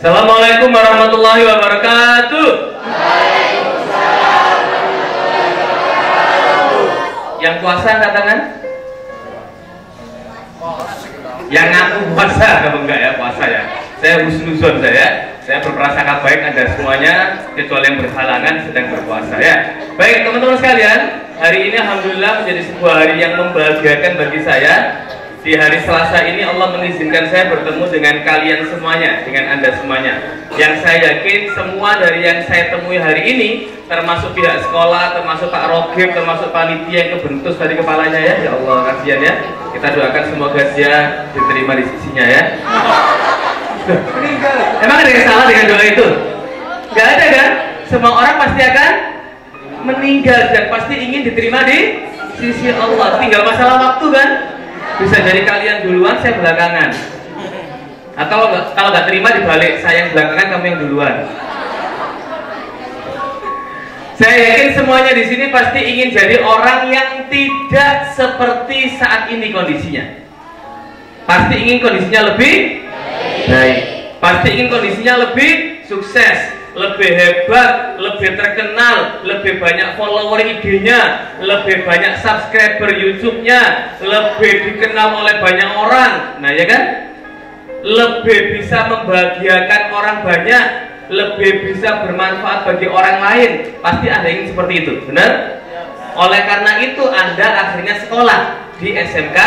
Assalamualaikum warahmatullahi wabarakatuh. Yang puasa angkat tangan. Yang ngaku puasa, kamu enggak ya puasa ya? Saya husnuzon saya berprasangka baik Anda semuanya, kecuali yang berhalangan sedang berpuasa ya. Baik teman-teman sekalian, hari ini alhamdulillah menjadi sebuah hari yang membahagiakan bagi saya. Di hari Selasa ini Allah mengizinkan saya bertemu dengan kalian semuanya, dengan Anda semuanya. Yang saya yakin semua dari yang saya temui hari ini, termasuk pihak sekolah, termasuk Pak Rogib, termasuk panitia yang kebentus dari kepalanya ya. Ya Allah kasihan ya. Kita doakan semoga dia diterima di sisinya ya. Emang ada yang salah dengan doa itu? Gak ada kan? Semua orang pasti akan meninggal dan pasti ingin diterima di sisi Allah. Tinggal masalah waktu kan? Bisa jadi kalian duluan, saya belakangan. Atau kalau nggak terima dibalik, saya yang belakangan, kamu yang duluan. Saya yakin semuanya di sini pasti ingin jadi orang yang tidak seperti saat ini kondisinya. Pasti ingin kondisinya lebih baik. Pasti ingin kondisinya lebih sukses, lebih hebat, lebih terkenal, lebih banyak follower IG-nya, lebih banyak subscriber YouTube-nya, lebih dikenal oleh banyak orang. Nah ya kan? Lebih bisa membahagiakan orang banyak, lebih bisa bermanfaat bagi orang lain. Pasti Anda ingin seperti itu, benar? Oleh karena itu Anda akhirnya sekolah di SMK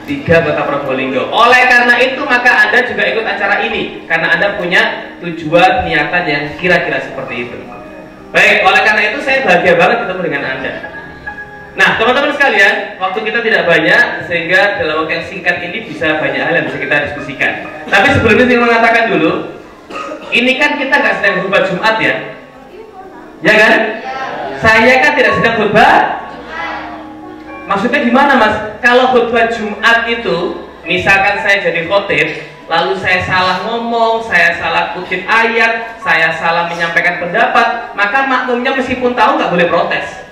3 Kota Probolinggo. Oleh karena itu maka Anda juga ikut acara ini karena Anda punya tujuan niatan yang kira-kira seperti itu. Baik, oleh karena itu saya bahagia banget ketemu dengan Anda. Nah, teman-teman sekalian, waktu kita tidak banyak sehingga dalam waktu yang singkat ini bisa banyak hal yang bisa kita diskusikan. Tapi sebelumnya saya mengatakan dulu, ini kan kita nggak sedang khutbah Jumat ya, ya kan? Saya kan tidak sedang khutbah. Maksudnya gimana mas? Kalau khutbah Jumat itu, misalkan saya jadi khotib, lalu saya salah ngomong, saya salah kutip ayat, saya salah menyampaikan pendapat, maka makmumnya meskipun tahu nggak boleh protes.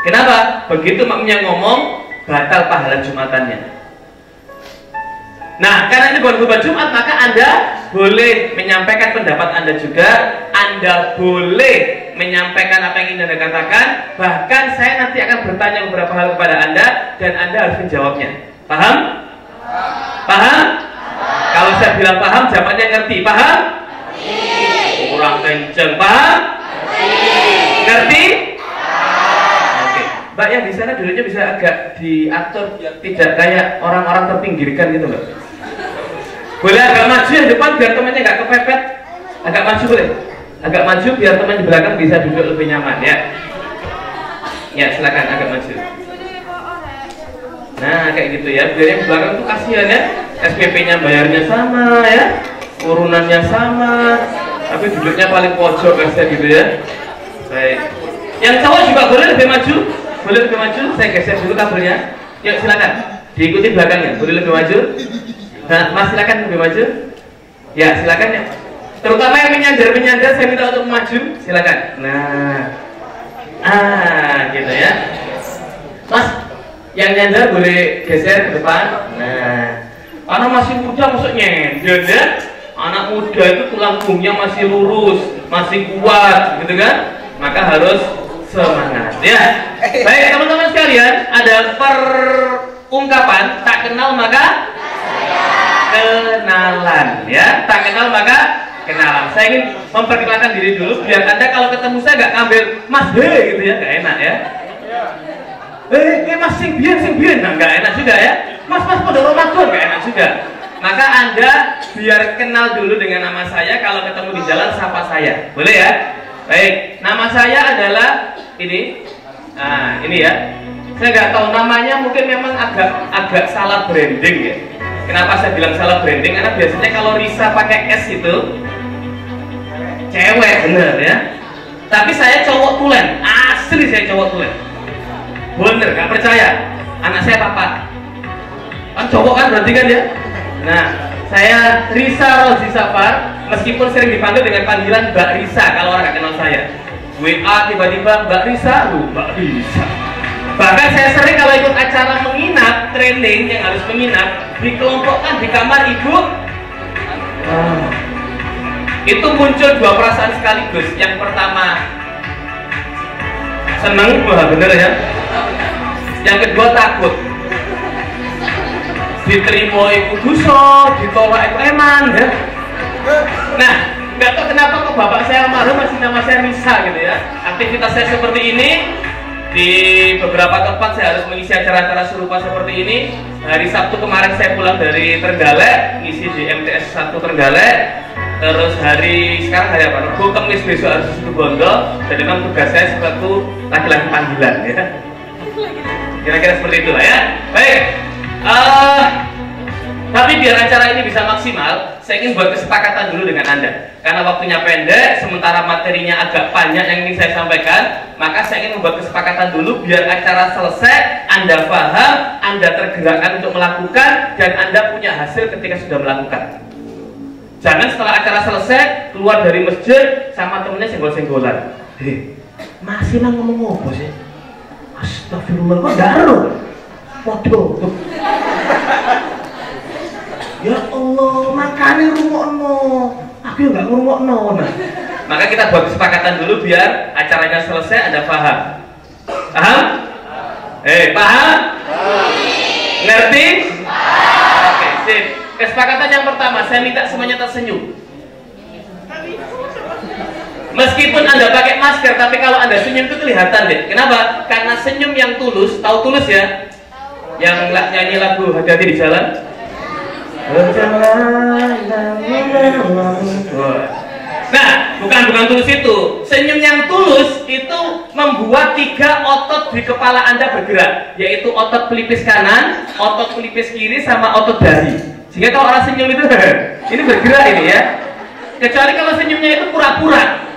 Kenapa? Begitu makmumnya ngomong, batal pahala Jumatannya. Nah, karena ini bukan khutbah Jumat, maka Anda boleh menyampaikan pendapat Anda juga, Anda boleh menyampaikan apa yang ingin Anda katakan, bahkan saya nanti akan bertanya beberapa hal kepada Anda dan Anda harus menjawabnya. Paham? Paham? Kalau saya bilang paham, jawabannya ngerti. Paham? Kurang kenceng. Paham? Ngerti? Oke. Mbak yang di sana dulunya bisa agak diatur biar tidak kayak orang-orang terpinggirkan gitu Mbak. Boleh agak maju yang depan biar temannya nggak kepepet. Agak maju boleh? Agak maju biar teman di belakang bisa duduk lebih nyaman ya. Ya silakan agak maju. Nah kayak gitu ya, biar yang di belakang tuh kasihan ya. SPP-nya bayarnya sama ya, urunannya sama, tapi duduknya paling pojok kasihan gitu ya. Baik. Yang cowok juga boleh lebih maju, boleh lebih maju. Saya geser dulu kabelnya. Yuk silakan, diikuti belakangnya. Boleh lebih maju. Nah, mas silakan lebih maju. Ya silakan ya. Terutama yang menyandar saya minta untuk maju, silakan. Nah, gitu ya. Mas, yang nyandar boleh geser ke depan. Nah, karena masih muda maksudnya, ya. Anak muda itu tulang punggungnya masih lurus, masih kuat, gitu kan? Maka harus semangat, ya. Baik teman-teman sekalian, ada perungkapan tak kenal maka kenalan, ya. Tak kenal maka kenalan. Saya ingin memperkenalkan diri dulu biar Anda kalau ketemu saya nggak ngambil mas gitu ya, nggak enak ya. Mas sing biyen, nah, nggak enak juga ya. Mas pada Ramadan nggak enak juga. Maka Anda biar kenal dulu dengan nama saya, kalau ketemu di jalan sapa saya, boleh ya? Baik, nama saya adalah ini. Nah ini ya. Saya nggak tahu namanya, mungkin memang agak salah branding ya. Kenapa saya bilang salah branding? Karena biasanya kalau Risa pakai S itu cewek, bener ya. Tapi saya cowok tulen, asli saya cowok tulen. Bener, gak percaya. Anak saya Papa. Kan cowok kan berarti kan ya. Nah, saya Risa Rozi Safar, meskipun sering dipanggil dengan panggilan Mbak Risa kalau orang gak kenal saya. WA tiba-tiba Mbak Risa, Mbak Risa. Bahkan saya sering kalau ikut acara menginap, training yang harus menginap, dikelompokkan di kamar ibu. itu muncul dua perasaan sekaligus. Yang pertama seneng, wah bener ya. Yang kedua takut. Diterima ibu dosa, ditolak ibu eman ya. Nah, nggak tahu kenapa kok bapak saya almarhum masih nama saya Nisa gitu ya. Aktivitas saya seperti ini. Di beberapa tempat saya harus mengisi acara-acara serupa seperti ini. Hari Sabtu kemarin saya pulang dari Trenggalek, ngisi di MTS 1 Trenggalek. Terus sekarang hari apa? Rabu, Kamis, besok harus di Bondo. Jadi memang tugas saya seperti laki-laki panggilan ya. Kira-kira seperti itulah ya. Baik. Tapi biar acara ini bisa maksimal, saya ingin buat kesepakatan dulu dengan Anda. Karena waktunya pendek, sementara materinya agak banyak yang ingin saya sampaikan, maka saya ingin membuat kesepakatan dulu biar acara selesai, Anda paham, Anda tergerakkan untuk melakukan, dan Anda punya hasil ketika sudah melakukan. Jangan setelah acara selesai, keluar dari masjid, sama temennya senggol-senggolan. Masih mah ngomong apa sih? Astagfirullah, kok garuh? Waduh. Ya Allah, makanya rungokno. Aku nggak ngrungokno. Nah, maka kita buat kesepakatan dulu biar acaranya selesai, Anda paham. Paham? Paham? Ngerti? Oke, sip. Kesepakatan yang pertama, saya minta semuanya tersenyum. Meskipun Anda pakai masker, tapi kalau Anda senyum itu kelihatan deh. Kenapa? Karena senyum yang tulus, tahu tulus ya? Yang nyanyi lagu Hati-Hati di Jalan. Nah, bukan tulus itu. Senyum yang tulus itu membuat 3 otot di kepala Anda bergerak, yaitu otot pelipis kanan, otot pelipis kiri, sama otot dahi. Sehingga kalau orang senyum itu ini bergerak ini ya. Kecuali kalau senyumnya itu pura-pura.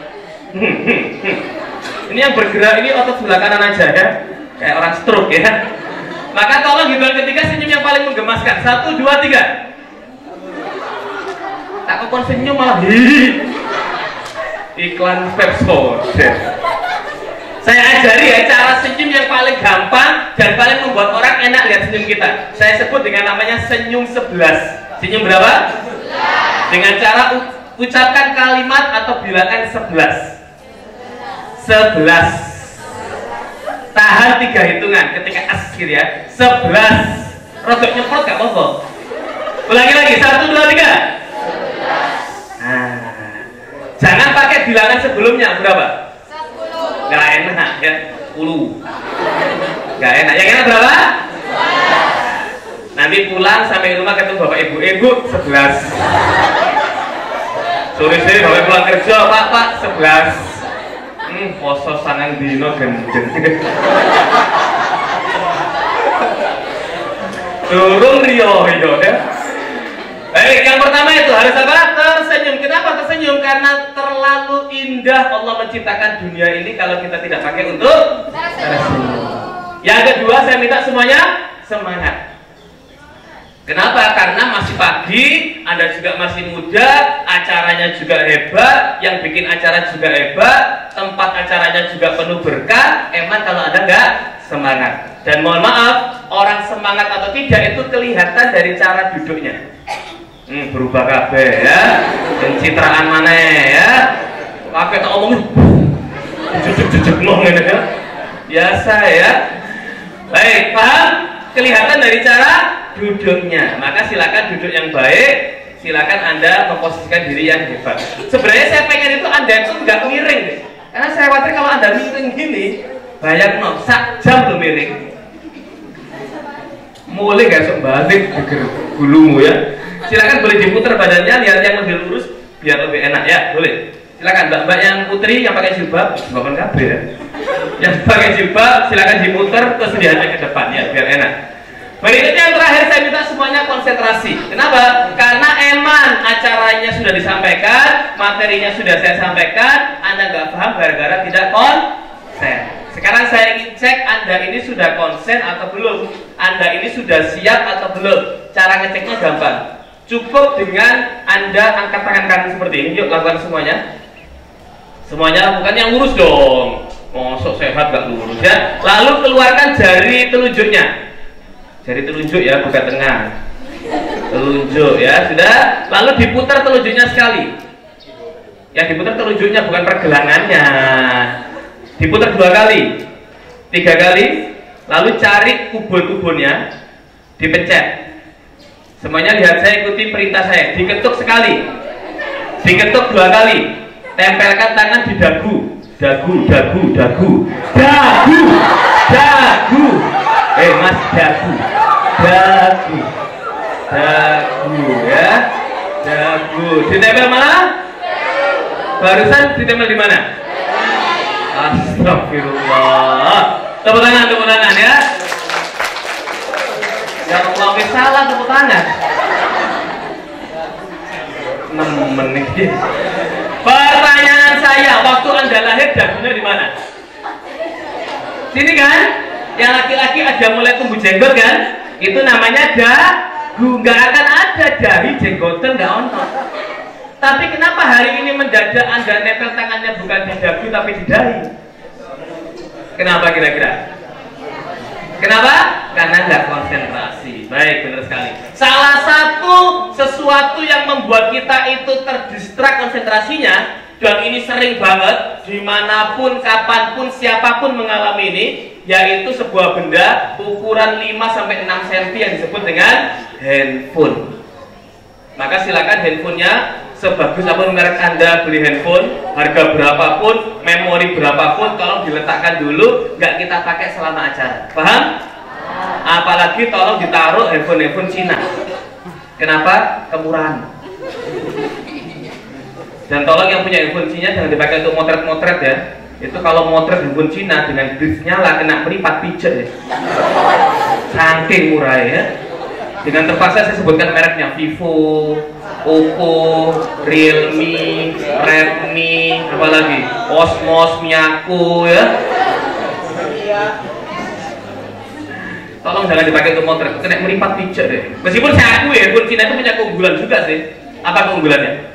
Ini yang bergerak ini otot sebelah kanan aja ya, kayak orang stroke ya. Maka tolong hitungan ketiga senyum yang paling menggemaskan. 1, 2, 3. Tak kok senyum malah iklan Pepsi. Saya ajari ya cara senyum yang paling gampang dan paling membuat orang enak lihat senyum kita. Saya sebut dengan namanya senyum 11. Senyum berapa? 11. Dengan cara ucapkan kalimat atau bilangan 11. 11. Tahan 3 hitungan ketika as gitu ya. 11. Rodok nyemprot gak apa-apa. Ulangi lagi. 1, 2, 3. Jangan pakai bilangan sebelumnya. Berapa? 10. Gak enak ya. 10. Gak enak. Yang enak berapa? 11. Nanti pulang sampai rumah ketemu bapak ibu. 11. Sore-sore bapak pulang kerja. Pak 11. Poso sangang dino gendeng. Turun Rio ya. Baik, yang pertama itu harus apa? Tersenyum. Kenapa tersenyum? Karena terlalu indah Allah menciptakan dunia ini kalau kita tidak pakai untuk tersenyum. Yang kedua, saya minta semuanya semangat. Kenapa? Karena masih pagi, Anda juga masih muda, acaranya juga hebat, yang bikin acara juga hebat, tempat acaranya juga penuh berkah. Emang kalau Anda nggak semangat. Dan mohon maaf, orang semangat atau tidak itu kelihatan dari cara duduknya. Berubah kabeh ya, pencitraan mana ya, pakai tak omong jujur ngomong ya, biasa ya. Baik, paham? Kelihatan dari cara duduknya. Maka silakan duduk yang baik, silakan Anda memposisikan diri yang hebat. Sebenarnya saya pengen itu Anda itu nggak miring deh, karena saya khawatir kalau Anda miring gini, bayang no, sak jam lo miring, mulai gak sok balik geger bulumu ya. Silakan boleh diputar badannya, lihat yang lebih lurus biar lebih enak ya, boleh. Silakan mbak-mbak yang putri yang pakai jilbab, jilbaban kabeh ya. Yang pakai jilbab silakan diputar terus lihatnya ke depan ya biar enak. Berikutnya yang terakhir saya minta semuanya konsentrasi. Kenapa? Karena emang acaranya sudah disampaikan, materinya sudah saya sampaikan, Anda nggak paham gara-gara tidak konsen. Sekarang saya ingin cek Anda ini sudah konsen atau belum, Anda ini sudah siap atau belum. Cara ngeceknya gampang. Cukup dengan Anda angkat tangan kanan seperti ini. Yuk lakukan semuanya. Semuanya lakukan yang lurus dong. Mosok sehat gak lurus ya. Lalu keluarkan jari telunjuknya. Jari telunjuk ya, bukan tengah. Telunjuk ya, sudah. Lalu diputar telunjuknya sekali. Yang diputar telunjuknya, bukan pergelangannya. Diputar 2 kali, 3 kali, lalu cari kubur-kuburnya, dipencet. Semuanya lihat saya, ikuti perintah saya. Diketuk sekali, diketuk 2 kali, tempelkan tangan di dagu, dagu, dagu, dagu, dagu, dagu. Mas, dagu, dagu, dagu, ya, dagu. Ditempel mana? Barusan ditempel di mana? Astagfirullah. Tepuk tangan ya. Ya Allah, salah tepuk tangan. 6 menit. Pertanyaan saya, waktu Anda lahir dagunya di mana? Sini kan? Yang laki-laki ada mulai tumbuh jenggot kan? Itu namanya dagu. Nggak akan ada dahi jenggotan, nggak ono. Tapi kenapa hari ini mendadak Anda nempel tangannya bukan di dagu tapi di dahi? Kenapa kira-kira? Kenapa? Karena nggak konsentrasi. Baik, benar sekali. Salah satu sesuatu yang membuat kita itu terdistrak konsentrasinya, dan ini sering banget dimanapun, kapanpun, siapapun mengalami ini, yaitu sebuah benda ukuran 5-6 cm yang disebut dengan handphone. Maka silakan handphonenya sebagus apapun merek Anda beli handphone, harga berapapun, memori berapapun, tolong diletakkan dulu, nggak kita pakai selama acara. Paham? Apalagi tolong ditaruh handphone Cina. Kenapa? Kemurahan. Dan tolong yang punya handphone Cina jangan dipakai untuk motret-motret ya. Itu kalau motret handphone Cina dengan grid nyala kena meripat pijet ya. Saking murah ya. Dengan terpaksa saya sebutkan mereknya: Vivo, Oppo, Realme, Redmi, apalagi Osmos, Miyako ya. Tolong jangan dipakai untuk motret, kena meripat pijet deh. Meskipun saya akui ya, handphone Cina itu punya keunggulan juga sih. Apa keunggulannya?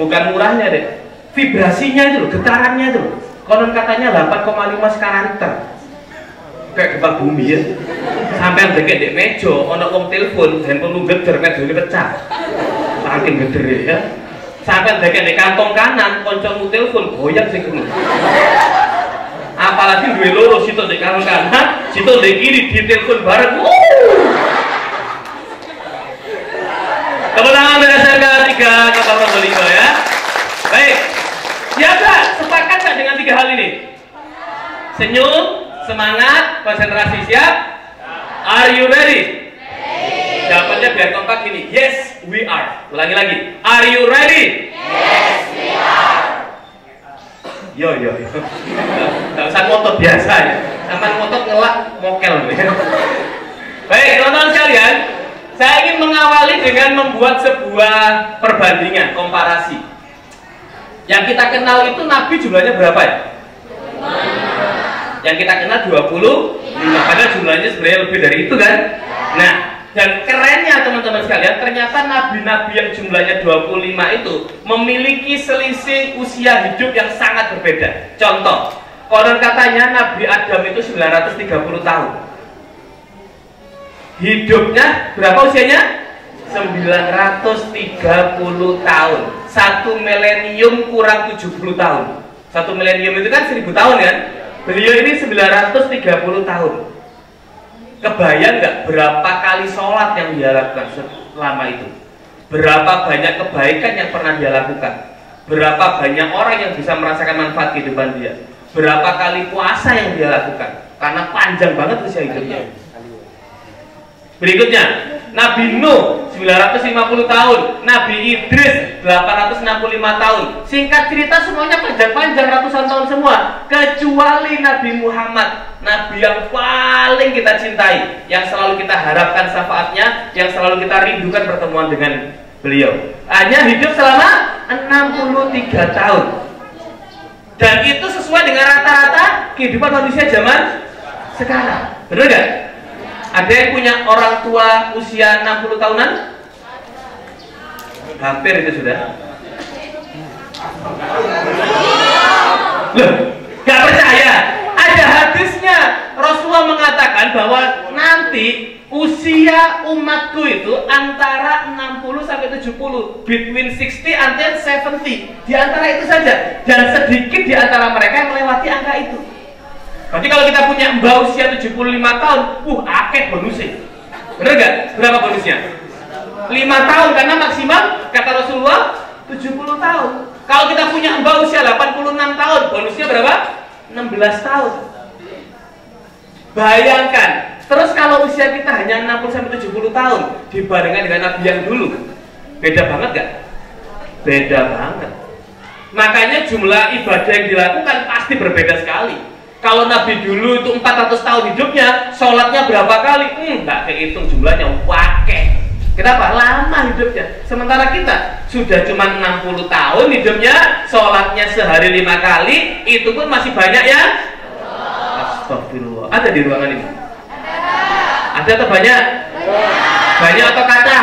Bukan murahnya deh, vibrasinya itu loh, getarannya itu loh. Konon katanya 8,5 skala kayak gempa bumi ya. Sampai yang deket di meja, ono wong telepon, handphone lu geder, medone pecah. Saking geder ya. Sampai deket di kantong kanan, koncomu telepon, goyang sing kene. Apalagi duwe loro, situ di kantong kanan, situ di kiri, di telepon bareng. Tepuk tangan berdasarkan 3 kata Rasulullah ya. Baik. Siapa? Sepakat gak dengan 3 hal ini? Senyum, semangat, konsentrasi, siap? Are you ready? Jawabannya biar kompak gini. Yes, we are. Ulangi lagi. Are you ready? Yes, we are. Yo. Gak usah ngotot biasa ya. Aman ngotot ngelak mokel. Baik, teman-teman sekalian, saya ingin mengawali dengan membuat sebuah perbandingan, komparasi. Yang kita kenal itu Nabi jumlahnya berapa ya? Yang kita kenal 25, padahal jumlahnya sebenarnya lebih dari itu kan? Nah, dan kerennya teman-teman sekalian, ternyata nabi-nabi yang jumlahnya 25 itu memiliki selisih usia hidup yang sangat berbeda. Contoh, konon katanya Nabi Adam itu 930 tahun. Hidupnya berapa usianya? 930 tahun. 1 milenium kurang 70 tahun. 1 milenium itu kan 1000 tahun kan? Beliau ini 930 tahun. Kebayang nggak berapa kali sholat yang dia lakukan selama itu? Berapa banyak kebaikan yang pernah dia lakukan? Berapa banyak orang yang bisa merasakan manfaat kehidupan dia? Berapa kali puasa yang dia lakukan? Karena panjang banget usia hidupnya. Berikutnya, Nabi Nuh 950 tahun, Nabi Idris 865 tahun. Singkat cerita semuanya panjang-panjang ratusan tahun semua, kecuali Nabi Muhammad, Nabi yang paling kita cintai, yang selalu kita harapkan syafaatnya, yang selalu kita rindukan pertemuan dengan beliau. Hanya hidup selama 63 tahun. Dan itu sesuai dengan rata-rata kehidupan manusia zaman sekarang. Benar gak? Ada yang punya orang tua usia 60 tahunan? Hampir itu sudah. Loh, gak percaya? Ada hadisnya. Rasulullah mengatakan bahwa nanti usia umatku itu antara 60 sampai 70, between 60 until 70, di antara itu saja, dan sedikit di antara mereka yang melewati angka itu. Berarti kalau kita punya mbak usia 75 tahun, akeh bonusnya. Bener gak? Berapa bonusnya? 5 tahun, karena maksimal kata Rasulullah 70 tahun. Kalau kita punya mbak usia 86 tahun, bonusnya berapa? 16 tahun. Bayangkan, terus kalau usia kita hanya 60-70 tahun dibandingkan dengan Nabi yang dulu, beda banget gak? Beda banget. Makanya jumlah ibadah yang dilakukan pasti berbeda sekali. Kalau Nabi dulu itu 400 tahun hidupnya, sholatnya berapa kali? Nggak kehitung jumlahnya, wakeh. Kenapa? Lama hidupnya. Sementara kita sudah cuma 60 tahun hidupnya, sholatnya sehari 5 kali, itu pun masih banyak ya? Astagfirullah. Ada di ruangan ini? Ada atau banyak? Banyak atau kata?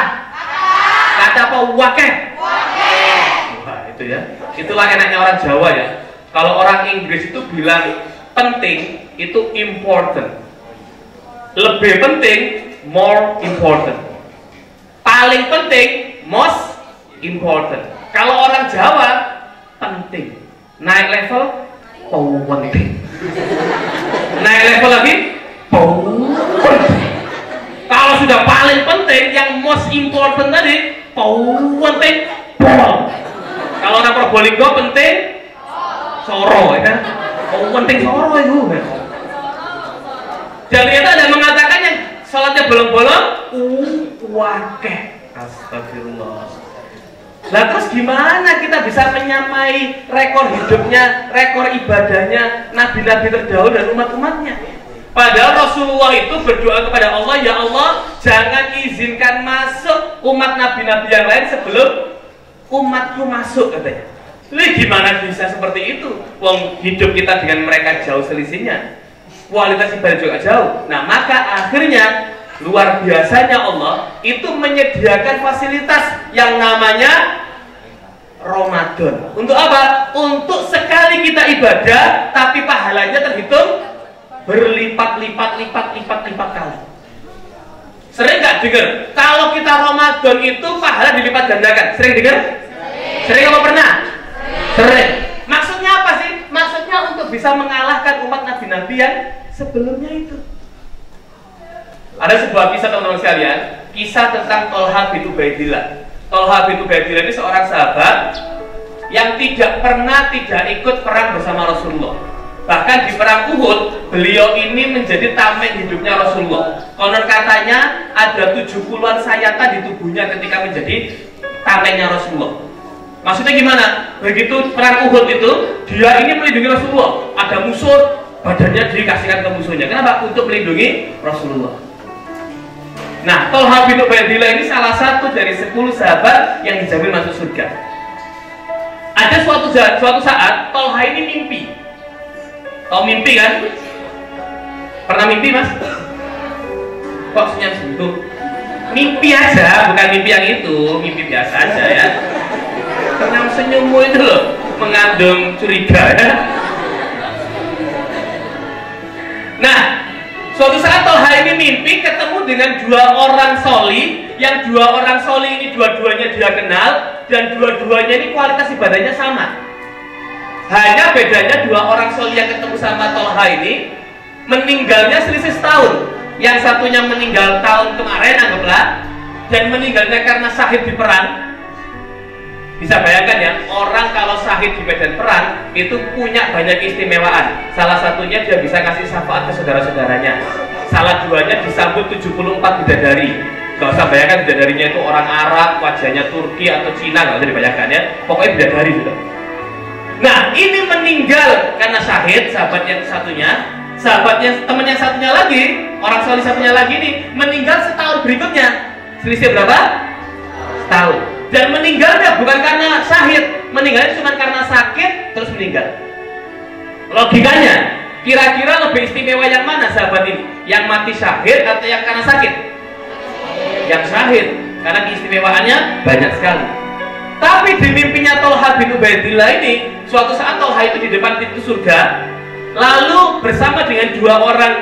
Kata apa? Wakeh? Wah, itu ya. Itulah enaknya orang Jawa ya. Kalau orang Inggris itu bilang penting, itu important. Lebih penting, more important. Paling penting, most important. Kalau orang Jawa, penting. Naik level, penting. Naik level lagi, penting. Kalau sudah paling penting, yang most important tadi, penting, kalau orang Probolinggo penting, soro, ya kan? Penting soro itu. Dan ternyata ada mengatakan yang sholatnya bolong-bolong, wakeh. Astagfirullah. Lah terus gimana kita bisa menyamai rekor hidupnya, rekor ibadahnya nabi-nabi terdahulu dan umat-umatnya? Padahal Rasulullah itu berdoa kepada Allah, ya Allah, jangan izinkan masuk umat nabi-nabi yang lain sebelum umatku masuk, katanya. Lalu gimana bisa seperti itu? Wong hidup kita dengan mereka jauh selisihnya, kualitas ibadah juga jauh. Nah maka akhirnya luar biasanya Allah itu menyediakan fasilitas yang namanya Ramadan. Untuk apa? Untuk sekali kita ibadah, tapi pahalanya terhitung berlipat-lipat kali. Sering nggak dengar? Kalau kita Ramadan itu pahala dilipat gandakan. Sering dengar? Sering apa pernah? Sering. Maksudnya apa sih? Maksudnya untuk bisa mengalahkan umat nabi-nabi yang sebelumnya itu. Ada sebuah kisah teman-teman sekalian, kisah tentang Tolha bin Ubaidillah. Tolha bin Ubaidillah ini seorang sahabat yang tidak ikut perang bersama Rasulullah. Bahkan di perang Uhud, beliau ini menjadi tameng hidupnya Rasulullah. Konon katanya ada 70-an sayatan di tubuhnya ketika menjadi tamengnya Rasulullah. Maksudnya gimana? Begitu perang Uhud itu, dia ini melindungi Rasulullah. Ada musuh, badannya dikasihkan ke musuhnya. Kenapa? Untuk melindungi Rasulullah. Nah, Tolha bin Ubaidillah ini salah satu dari 10 sahabat yang dijamin masuk surga. Ada suatu saat Tolha ini mimpi. Tahu mimpi kan? Pernah mimpi, Mas? Kok senyum segitu? Mimpi aja, bukan mimpi yang itu, mimpi biasa aja ya. Karena senyummu itu loh mengandung curiga ya. Nah, suatu saat Tolha ini mimpi ketemu dengan 2 orang soli, yang 2 orang soli ini dua-duanya dia kenal, dan dua-duanya ini kualitas ibadahnya sama. Hanya bedanya 2 orang soli yang ketemu sama Tolha ini meninggalnya selisih setahun. Yang satunya meninggal tahun kemarin anggaplah, dan meninggalnya karena syahid di perang. Bisa bayangkan ya, orang kalau syahid di medan perang itu punya banyak keistimewaan. Salah satunya dia bisa kasih syafaat ke saudara-saudaranya. Salah duanya disambut 74 bidadari. Gak usah bayangkan bidadarinya itu orang Arab, wajahnya Turki atau Cina, gak usah dibayangkan ya. Pokoknya bidadari sudah. Nah, ini meninggal karena syahid, temannya satunya lagi, orang soleh satunya lagi ini meninggal setahun berikutnya. Selisih berapa? Setahun. Dan meninggalnya bukan karena syahid, meninggalnya cuma karena sakit terus meninggal. Logikanya, kira-kira lebih istimewa yang mana sahabat ini? Yang mati syahid atau yang karena sakit? Yang syahid, karena keistimewaannya banyak sekali. Tapi di mimpinya Tolha bin Ubaidillah ini, suatu saat Tolha itu di depan pintu surga, lalu bersama dengan 2 orang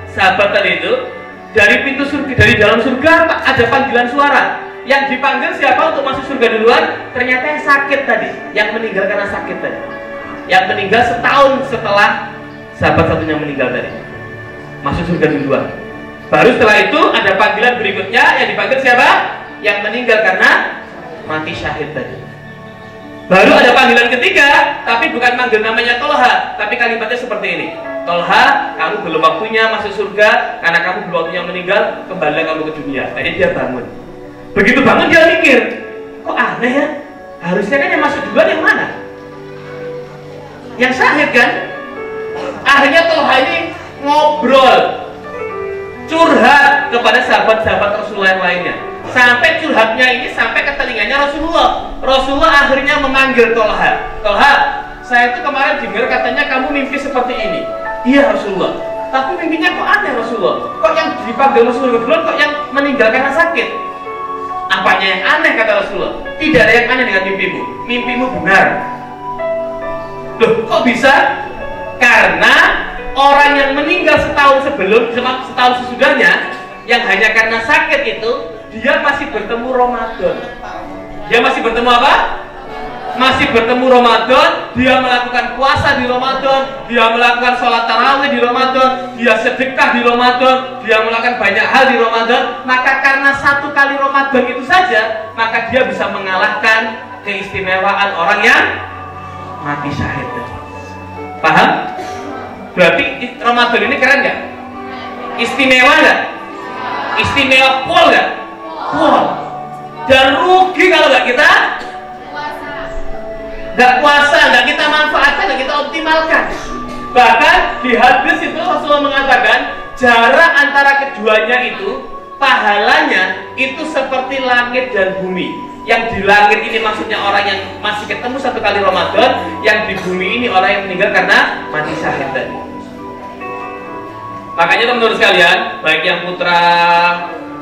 sahabat tadi itu, dari pintu surga, dari dalam surga ada panggilan suara. Yang dipanggil siapa untuk masuk surga duluan? Ternyata yang sakit tadi, yang meninggal karena sakit tadi, yang meninggal setahun setelah sahabat satunya meninggal tadi, masuk surga duluan. Baru setelah itu ada panggilan berikutnya, yang dipanggil siapa? Yang meninggal karena mati syahid tadi. Baru ada panggilan ketiga, tapi bukan manggil namanya Tolha, tapi kalimatnya seperti ini: Tolha, kamu belum waktunya masuk surga karena kamu belum waktunya meninggal, kembalilah kamu ke dunia. Jadi dia bangun. Begitu bangun dia mikir, kok aneh ya? Harusnya kan yang masuk duluan yang mana? Yang syahid kan? Akhirnya Tolha ini ngobrol, curhat kepada sahabat-sahabat Rasulullah yang lainnya. Sampai curhatnya ini sampai ke telinganya Rasulullah. Rasulullah akhirnya memanggil Tolha. Tolha, saya itu kemarin dengar katanya kamu mimpi seperti ini. Iya Rasulullah. Tapi mimpinya kok aneh Rasulullah. Kok yang dipanggil Rasulullah duluan, kok yang meninggal karena sakit? Apanya yang aneh kata Rasulullah? Tidak ada yang aneh dengan mimpimu. Mimpimu benar. Loh, kok bisa? Karena orang yang meninggal setahun sebelum, setahun sesudahnya, yang hanya karena sakit itu, dia masih bertemu Ramadan. Dia masih bertemu apa? Masih bertemu Ramadan. Dia melakukan puasa di Ramadan. Dia melakukan sholat tarawih di Ramadan. Dia sedekah di Ramadan. Dia melakukan banyak hal di Ramadan. Maka karena satu kali Ramadan itu saja, maka dia bisa mengalahkan keistimewaan orang yang mati syahid. Paham? Berarti Ramadan ini keren nggak? Istimewa nggak? Istimewa pol nggak? Pol. Dan rugi kalau nggak kita nggak puasa, nggak kita manfaatkan, nggak kita optimalkan. Bahkan di hadis itu Rasulullah mengatakan jarak antara keduanya itu, pahalanya itu seperti langit dan bumi. Yang di langit ini maksudnya orang yang masih ketemu satu kali Ramadan, yang di bumi ini orang yang meninggal karena mati syahid tadi. Makanya teman-teman sekalian, baik yang putra,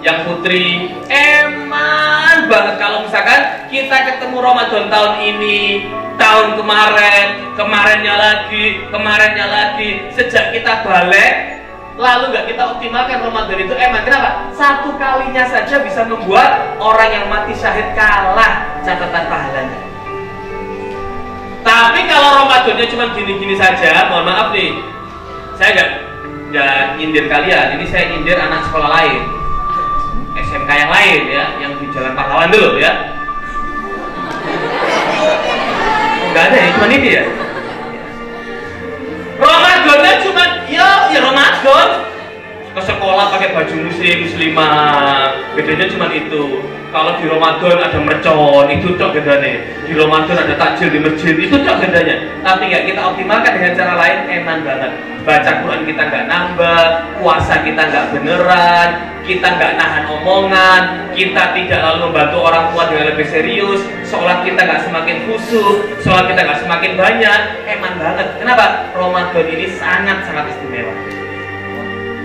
yang putri, eman banget kalau misalkan kita ketemu Ramadan tahun ini, tahun kemarin, kemarinnya lagi, sejak kita balik, lalu nggak kita optimalkan Ramadan itu, eman. Kenapa? Satu kalinya saja bisa membuat orang yang mati syahid kalah catatan pahalanya. Tapi kalau Ramadannya cuma gini-gini saja, mohon maaf nih, saya nggak nyindir kalian, ini saya nyindir anak sekolah lain, SMK yang lain ya, yang di Jalan Pahlawan dulu ya. Nggak ada ya, cuma ini ya. Ramadannya cuma ya Ramadan, ke sekolah pakai baju muslimah, bedanya cuma itu. Kalau di Ramadan ada mercon, itu cok bedanya. Di Ramadan ada takjil di masjid, itu cok bedanya. Tapi nggak kita optimalkan dengan cara lain, eman banget. Baca Quran kita nggak nambah, puasa kita nggak beneran, kita nggak nahan omongan, kita tidak lalu membantu orang tua dengan lebih serius, sholat kita nggak semakin khusyuk, sholat kita nggak semakin banyak, eman banget. Kenapa? Ramadan ini sangat-sangat istimewa.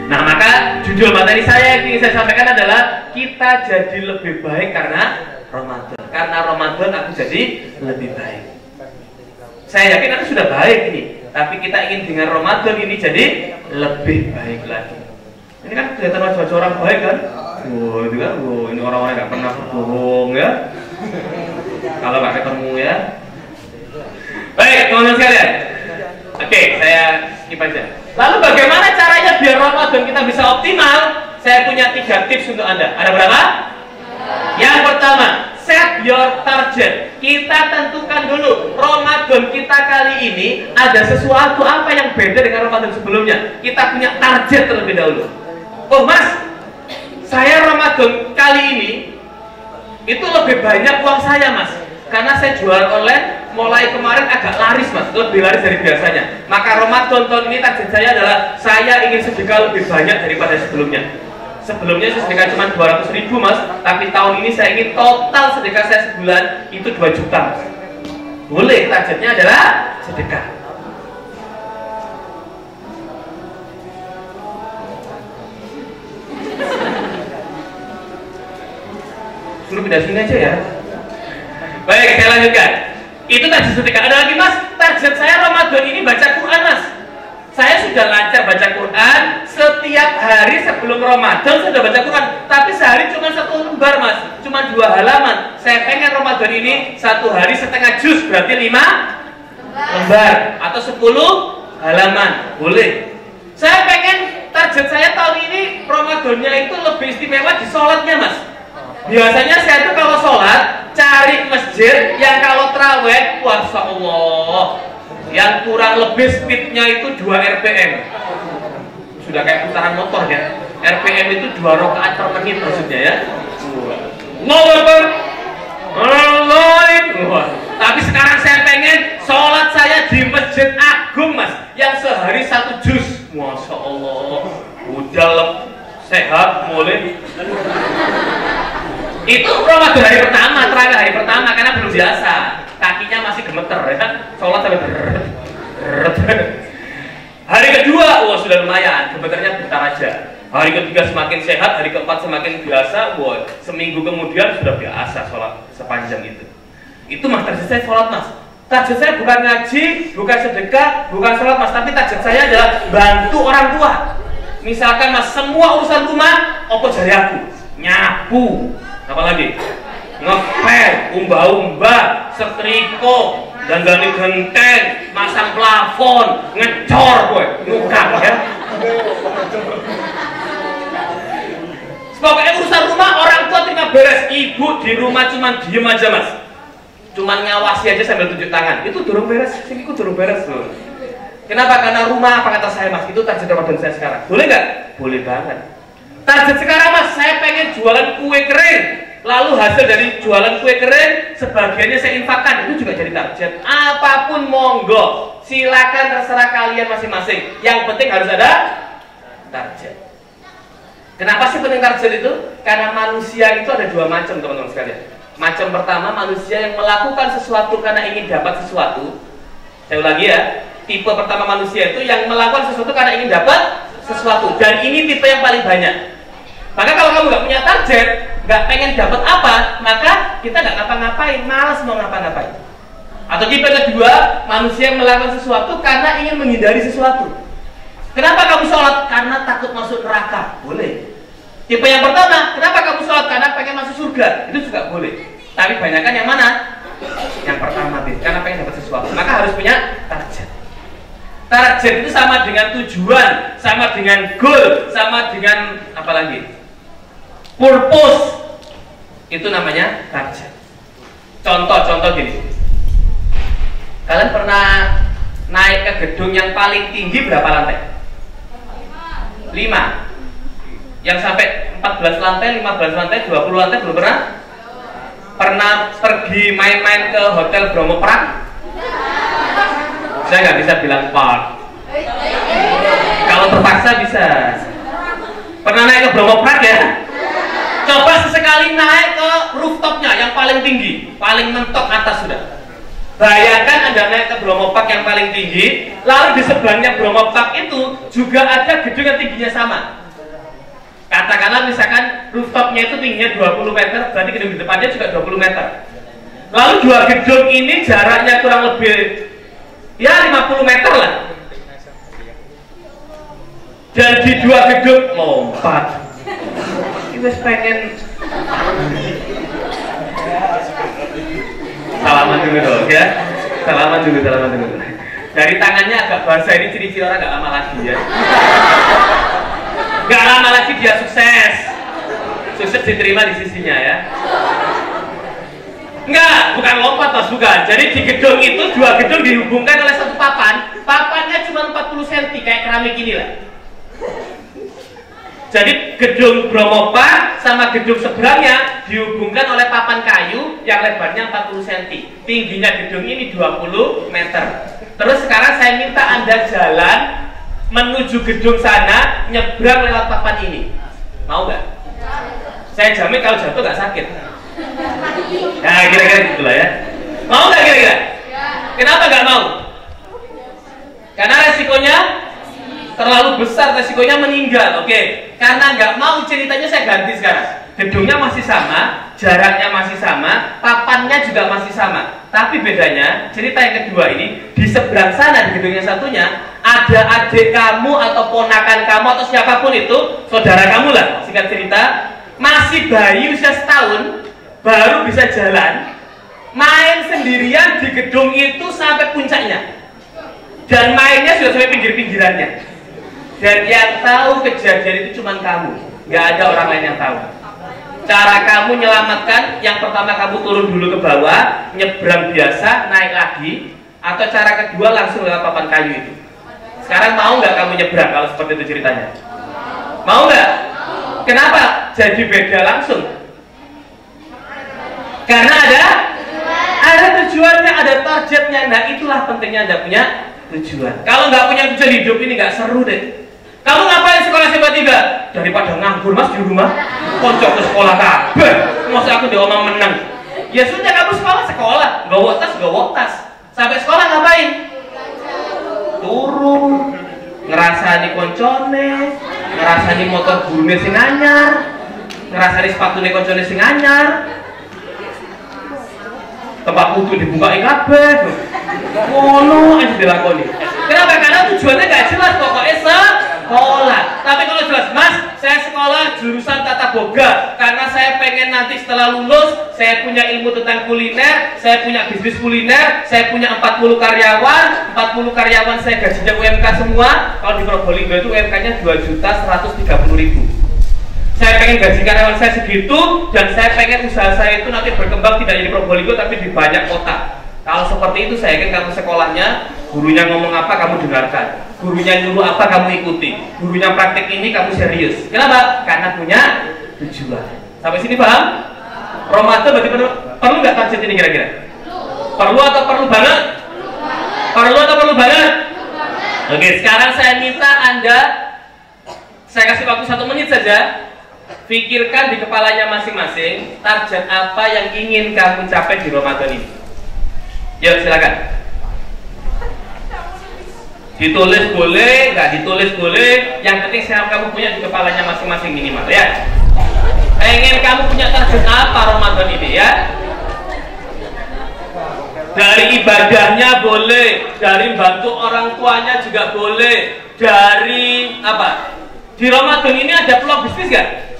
Nah, maka judul materi saya yang ingin saya sampaikan adalah kita jadi lebih baik karena Ramadan. Karena Ramadan aku jadi lebih baik. Saya yakin aku sudah baik ini, tapi kita ingin dengan Ramadan ini jadi lebih baik lagi. Ini kan kelihatan wajah orang baik kan? Wow, itu kan, wow, ini orang-orang nggak pernah berbohong ya. Kalau nggak ketemu ya. Baik, teman-teman sekalian. Oke, saya skip aja. Lalu bagaimana caranya biar Ramadan kita bisa optimal? Saya punya 3 tips untuk Anda. Ada berapa? Yang pertama, set your target. Kita tentukan dulu Ramadan kita kali ini ada sesuatu apa yang beda dengan Ramadan sebelumnya. Kita punya target terlebih dahulu. Oh mas, saya Ramadan kali ini itu lebih banyak uang saya mas, karena saya jual online. Mulai kemarin agak laris mas, lebih laris dari biasanya. Maka Ramadan tahun ini target saya adalah saya ingin sedekah lebih banyak daripada sebelumnya. Sebelumnya saya sedekah cuma 200.000 mas, tapi tahun ini saya ingin total sedekah saya sebulan itu 2 juta mas. Boleh, targetnya adalah sedekah. Suruh pindah sini aja ya. Baik, saya lanjutkan. Itu target sedekah. Ada lagi mas, target saya Ramadan ini baca Quran mas. Saya sudah lancar baca Quran, setiap hari sebelum Ramadan saya sudah baca Quran, tapi sehari cuma 1 lembar mas, cuma 2 halaman. Saya pengen Ramadan ini 1 hari setengah juz, berarti 5 lembar atau 10 halaman, boleh. Saya pengen target saya tahun ini Ramadannya itu lebih istimewa di sholatnya mas. Biasanya saya tuh kalau sholat cari masjid yang kalau terawih, Masya Allah, yang kurang lebih speednya itu 2 RPM. Sudah kayak putaran motor ya. RPM itu 2 rakaat per menit maksudnya ya. Tapi sekarang saya pengen sholat saya di Masjid Agung mas, yang sehari 1 juz. Masya Allah, udah sehat mulai. Itu Ramadan hari pertama, terakhir hari pertama, karena belum biasa, kakinya masih gemeter ya, sholat sampai hari kedua, wah sudah lumayan, gemeternya bentar aja. Hari ketiga semakin sehat, hari keempat semakin biasa, wah seminggu kemudian sudah biasa sholat sepanjang itu. Itu mas, target saya sholat mas. Target saya bukan ngaji, bukan sedekah, bukan sholat mas, tapi target saya adalah bantu orang tua. Misalkan mas, semua urusan rumah, opo jari aku, nyapu, apalagi ngepel, umba-umba, setrika, dandan genteng, masang plafon, ngecor, boy, nukar ya. Pokoknya urusan rumah orang tua terima beres. Ibu di rumah cuma diem aja mas, cuman ngawasi aja sambil tunjuk tangan. Itu dorong beres, sini dorong beres loh. Kenapa? Karena rumah apa kata saya mas, itu target Ramadan saya sekarang. Boleh nggak? Boleh banget. Target sekarang mas, saya pengen jualan kue kering, lalu hasil dari jualan kue kering sebagiannya saya infakkan. Itu juga jadi target. Apapun monggo, silakan terserah kalian masing-masing. Yang penting harus ada target. Kenapa sih penting target itu? Karena manusia itu ada 2 macam teman-teman sekalian. Macam pertama, manusia yang melakukan sesuatu karena ingin dapat sesuatu. Saya ulangi ya, tipe pertama manusia itu yang melakukan sesuatu karena ingin dapat sesuatu. Dan ini tipe yang paling banyak. Maka kalau kamu nggak punya target, nggak pengen dapat apa, maka kita nggak ngapa-ngapain, malas mau ngapa-ngapain. Atau tipe kedua, manusia yang melakukan sesuatu karena ingin menghindari sesuatu. Kenapa kamu sholat? Karena takut masuk neraka, boleh. Tipe yang pertama, kenapa kamu sholat? Karena pengen masuk surga, itu juga boleh. Tapi banyakkan yang mana? Yang pertama, karena pengen dapat sesuatu. Maka harus punya target. Target itu sama dengan tujuan, sama dengan goal, sama dengan apa lagi? Purpose. Itu namanya target. Contoh gini. Kalian pernah naik ke gedung yang paling tinggi berapa lantai? 5. Yang sampai 14 lantai, 15 lantai, 20 lantai belum pernah? Pernah pergi main-main ke Hotel Bromo Park? Saya nggak bisa bilang park. Kalau terpaksa bisa. Pernah naik ke Bromo Park ya? Coba sesekali naik ke rooftopnya yang paling tinggi, paling mentok atas sudah. Bayangkan Anda naik ke Bromo Park yang paling tinggi, lalu di sebelahnya Bromo Park itu juga ada gedung yang tingginya sama. Katakanlah misalkan rooftopnya itu tingginya 20 meter, berarti gedung di depannya juga 20 meter. Lalu 2 gedung ini jaraknya kurang lebih ya 50 meter lah. Dan di 2 gedung lompat. Kita pengen salaman dulu dong ya. Salaman dulu. Dari tangannya agak basah, ini ciri-ciri orang gak lama lagi ya. Gak lama lagi dia sukses. Sukses diterima di sisinya ya. Enggak, bukan lompat mas, bukan. Jadi di gedung itu 2 gedung dihubungkan oleh 1 papan. Papannya cuma 40 cm kayak keramik ini lah. Jadi gedung Bromo Park sama gedung seberangnya dihubungkan oleh papan kayu yang lebarnya 40 cm. Tingginya gedung ini 20 meter. Terus sekarang saya minta Anda jalan menuju gedung sana, nyebrang lewat papan ini. Mau nggak? Saya jamin kalau jatuh nggak sakit. Nah kira-kira gitulah ya. Mau nggak kira-kira? Kenapa nggak mau? Karena resikonya terlalu besar, resikonya meninggal. Oke, karena nggak mau, ceritanya saya ganti sekarang. Gedungnya masih sama, jaraknya masih sama, papannya juga masih sama. Tapi bedanya, cerita yang kedua ini, di seberang sana, di gedung yang satunya, ada adik kamu atau ponakan kamu atau siapapun itu, saudara kamu lah, singkat cerita, masih bayi usia setahun, baru bisa jalan, main sendirian di gedung itu sampai puncaknya, dan mainnya sudah sampai pinggir-pinggirannya, dan yang tahu kejadian itu cuma kamu, nggak ada orang lain yang tahu. Cara kamu menyelamatkan, yang pertama kamu turun dulu ke bawah, nyebrang biasa, naik lagi, atau cara kedua langsung lewat papan kayu itu. Sekarang mau nggak kamu nyebrang kalau seperti itu ceritanya? Mau nggak? Kenapa jadi beda langsung? Karena ada tujuannya, ada targetnya. Nah itulah pentingnya Anda punya tujuan. Kalau nggak punya tujuan hidup ini nggak seru deh. Kamu ngapain sekolah tiba-tiba? Daripada nganggur mas di rumah, kocok ke sekolah kabeh. Masa aku diomong menang? Ya sudah kamu sekolah, nggak tas. Sampai sekolah ngapain? Turu, ngerasani koncone, ngerasani motor gurune sing anyar, ngerasani sepatune koncone sing anyar, tempat wudu dibuka kabeh. Ngono aja dilakoni. Kenapa? Karena tujuannya gak jelas, pokoknya sekolah. Tapi kalau jelas, mas, saya sekolah jurusan tata boga karena saya pengen nanti setelah lulus saya punya ilmu tentang kuliner, saya punya bisnis kuliner, saya punya 40 karyawan saya gajinya UMK semua. Kalau di Probolinggo itu UMK-nya 2.130.000. Saya pengen gaji karyawan saya segitu, dan saya pengen usaha saya itu nanti berkembang tidak di Probolinggo tapi di banyak kota. Kalau seperti itu, saya yakin kamu sekolahnya, gurunya ngomong apa kamu dengarkan, gurunya nyuruh apa kamu ikuti, gurunya praktek ini kamu serius. Kenapa? Karena punya tujuan. Sampai sini paham? Ramadan berarti perlu nggak target ini kira-kira? Perlu atau perlu banget? Perlu atau perlu banget? Oke, sekarang saya minta Anda, saya kasih waktu 1 menit saja, pikirkan di kepalanya masing-masing target apa yang ingin kamu capai di Ramadan ini. Yuk silakan. Ditulis boleh, nggak ditulis boleh. Yang penting kamu punya di kepalanya masing-masing minimal ya. Pengen kamu punya target apa Ramadan ini ya? Dari ibadahnya boleh, dari bantu orang tuanya juga boleh. Dari apa? Di Ramadan ini ada peluang bisnis nggak?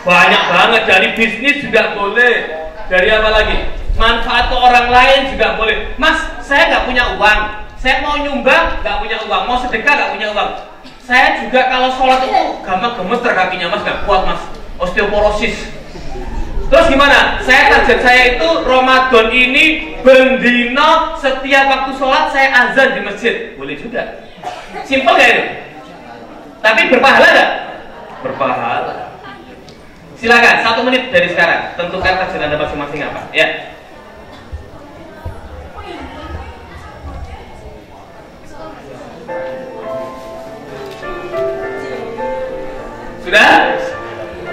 Banyak banget. Dari bisnis juga boleh. Dari apa lagi? Manfaat ke orang lain juga boleh. Mas, saya nggak punya uang, saya mau nyumbang nggak punya uang, mau sedekah nggak punya uang. Saya juga kalau sholat itu gampang gemeter kakinya mas, nggak kuat mas, osteoporosis. Terus gimana? Target saya itu Ramadan ini bendino setiap waktu sholat saya azan di masjid. Boleh juga. Simpel gak itu? Tapi berpahala nggak? Berpahala. Silakan 1 menit dari sekarang tentukan target Anda masing-masing apa ya.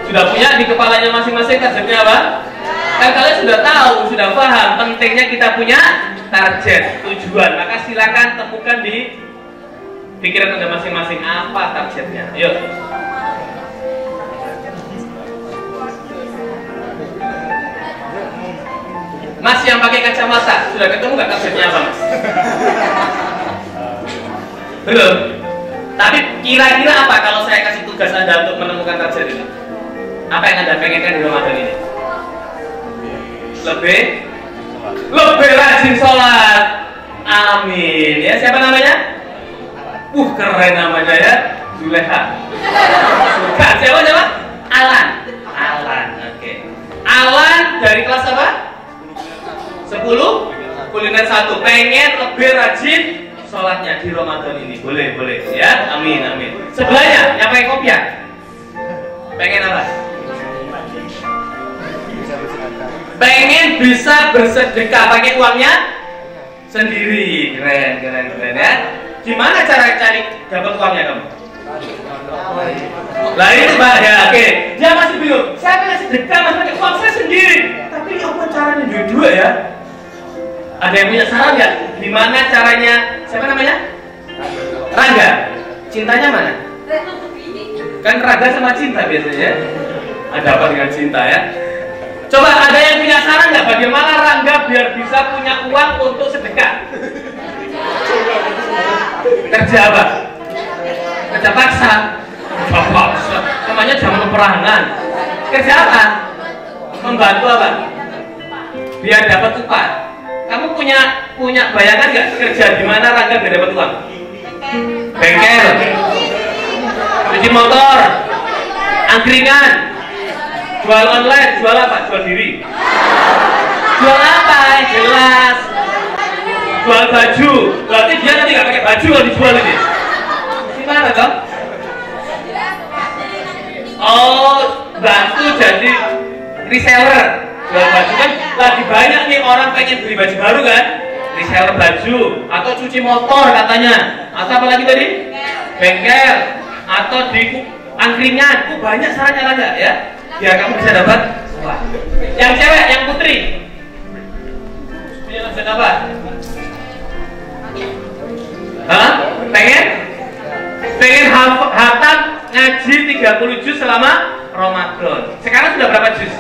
Sudah punya di kepalanya masing-masing targetnya apa? Kan kalian sudah tahu, sudah paham pentingnya kita punya target, tujuan. Maka silakan temukan di pikiran Anda masing-masing apa targetnya. Yuk. Mas yang pakai kacamata, sudah ketemu nggak targetnya apa mas? Belum. Tapi kira-kira apa kalau saya kasih tugas Anda untuk menemukan target ini? Apa yang Anda pengenkan di Ramadan ini? Lebih rajin sholat. Amin. Ya, siapa namanya? Keren namanya ya, Zuleha. Bukan, siapa? Alan. Oke. Alan dari kelas apa? 10 kuliner 1. Pengen lebih rajin sholatnya di Ramadan ini. Boleh ya. Amin. Sebelahnya yang pakai kopiah pengen apa? Pengen bisa bersedekah pakai uangnya sendiri. Keren ya. Gimana cara cari dapat uangnya kamu? Lah itu Pak ya, oke. Dia masih bingung. Saya pengen sedekah mas pakai uang saya sendiri. Tapi apa caranya dua ya? Ada yang punya saran nggak? Gimana caranya? Siapa namanya? Rangga. Cintanya mana? Kan raga sama cinta biasanya. Ada apa dengan cinta ya? Coba ada yang punya saran nggak? Bagaimana Rangga biar bisa punya uang untuk sedekah? Kerja apa? Kerja paksa. Namanya zaman peperangan. Kerja apa? Membantu apa? Biar dapat upah. Kamu punya bayangan nggak kerja di mana Rangga biar dapat uang? Bengkel, cuci motor, angkringan, jual online, jual apa? Jual diri. Jual apa? Jelas. Jual baju. Berarti dia nanti nggak pakai baju kalau dijual ini. Gimana dong? Oh, bantu jadi reseller. Jual baju kan lagi banyak nih orang pengen beli baju baru kan? Reseller baju atau cuci motor katanya. Atau apa lagi tadi? Bengkel atau di angkringan. Banyak sarannya Rangga ya. Biar kamu bisa dapat. Wah. Yang cewek, yang putri. Punya nasihat apa? Hah? Pengen hatam ngaji 30 juz selama Ramadan. Sekarang sudah berapa juz?